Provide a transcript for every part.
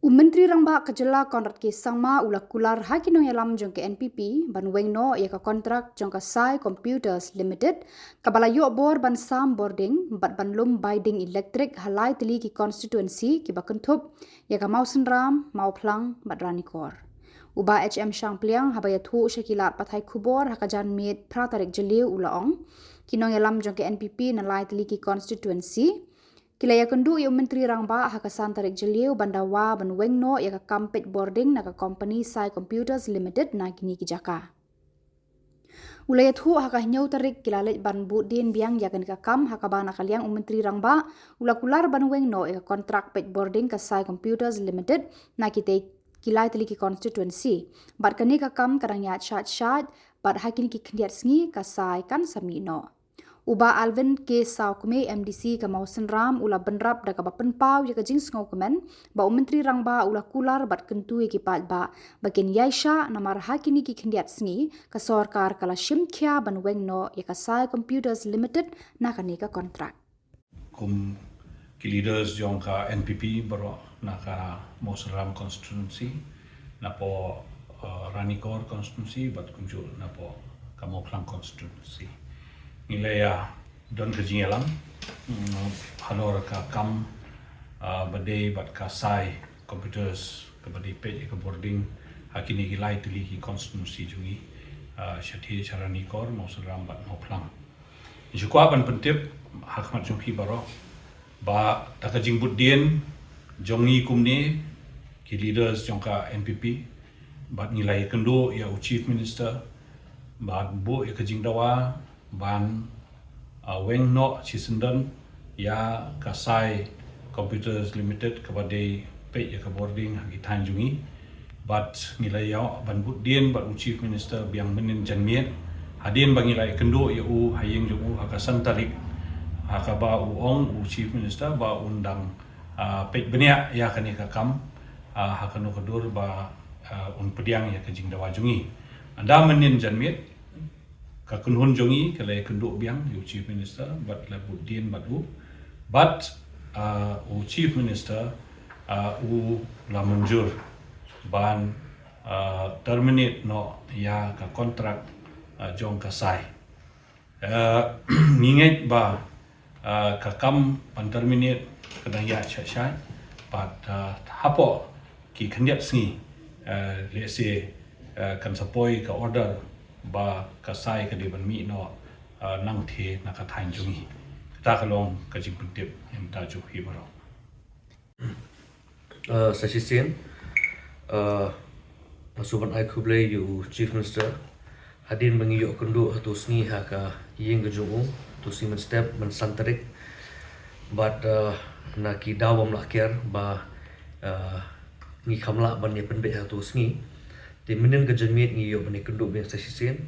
Myntri Rangbah Khubor Kontrak ke Samla ula kular hakino yalam jong ke NPP ban wengno ya ka kontrak jong ka Sai Computers Limited kabala yo bor ban sam Bording bat ban lum Bording electric halai tili ki constituency ki bakentup ya ka Mausen Ram Mauplang bat Ranikor uba HM Shang Pliang habaya thu shakilat pathai Khubor hakajan mit pratarik jeliu ulaong kinong yalam jong ke NPP na lai tili ki constituency Kilaya kendu yo Myntri Rangbah hakasan tarik jeliu bandawa ban wengno ya ka kampet Bording na ka company Sai Computers Limited na kini ki jaka. Ulaya thu haka nyau tarik kilalet ban Bording biang ya kan ka kam hakabana kaliang Myntri Rangbah ula kular ban wengno ya ka kontrak pet Bording ka Sai Computers Limited na kite kilai tili ki constituency. Bat kani ka kam kadang ya chat bat hakini ki kendiat sngi ka Sai kan samino. Uba Alvin ke Saukume MDC ke Mausen Ram ula benrap da ka penpau ya ka jing ngau kemen ba Myntri Rangbah ula kular bat kentu ki pat ba bakin Yaisha namar hakini ki kendiat sngi ka sarkar kala shimkhya ban wengno ya ka Sai Computers Limited na kani ka kontrak. Kum ki leaders jong ka NPP baro na ka Mausen Ram constituency na po Ranikor constituency bat kunjul na po ka Mauplang constituency. Nilaya don kejingelang halor ka kam badai bat ka Sai Computers ke badai page ke Bording hakini gilai tili ki konstitusi jungi syati charani kor Mausen Ram bat Mauplang jukwa ban pentip hakmat junghi baro ba takajing budien jongi kumni ki leaders jongka NPP bat nilai kendo ya chief minister bat bu ya kajing dawa ban wengno chisendan ya ka Sai Computers Limited kepada pay ya ka Bording hagi tanjungi bat nilai ya ban budien bat chief minister biang menin janmiet hadin bang nilai kendo ya u hayeng ju hakasan tarik hakaba uong chief minister ba undang pay benia ya kani ka kam hakanu kedur ba pediang ya kajing dawa jungi anda menin janmiet ka kunhun jongi kala kenduk biang yu chief minister bat la budin batu but chief minister u la munjur ban terminate no ya ka kontrak jong ka Sai ninget ba ka kam pan terminate kadang ya chai but hapo ki khendiat sngi let's say kan sapoi ka order ba ka Sai ka di ban mi no nang the na ka thain jungi ta ka long ka jing puntip em ta ju hi baro sasisen masuban ai khuble yu chief minister hadin bangi yo kundu hatu sngi ha ka yeng gejung tu simen step man santarik but na ki dawam lakiar ba ngi khamla ban ye penbe hatu sngi di minin kejenmit ngi yo bani kenduk biang sasisen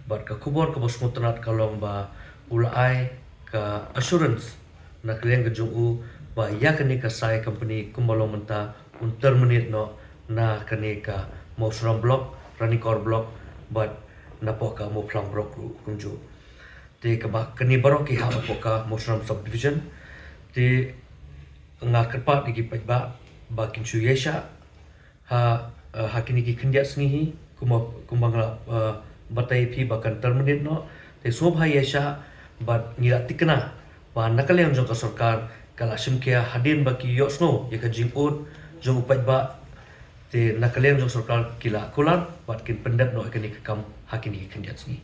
bat ka Khubor ka bosmutanat kalong ba ulai ka assurance na klieng ke jungu ba ya kani ka Sai company kumbalong menta un terminate no na kani ka Mausen block Ranikor block bat na po ka Mauplang block kunju te ka ba kani baro ki ha po ka Mausen subdivision te nga kerpa di ki ba kinchu yesha ha hakini ki kendiat sngihi kumbangla batai pi bakan terminate no te sobha yesha bat ngira tikna ba nakaliang jong ka sarkar kala shimkia hadin baki yosno ya ka jingput jong upat ba te nakaliang jong sarkar kila kulan bat kin pendat no hakini kam hakini ki kendiat sngi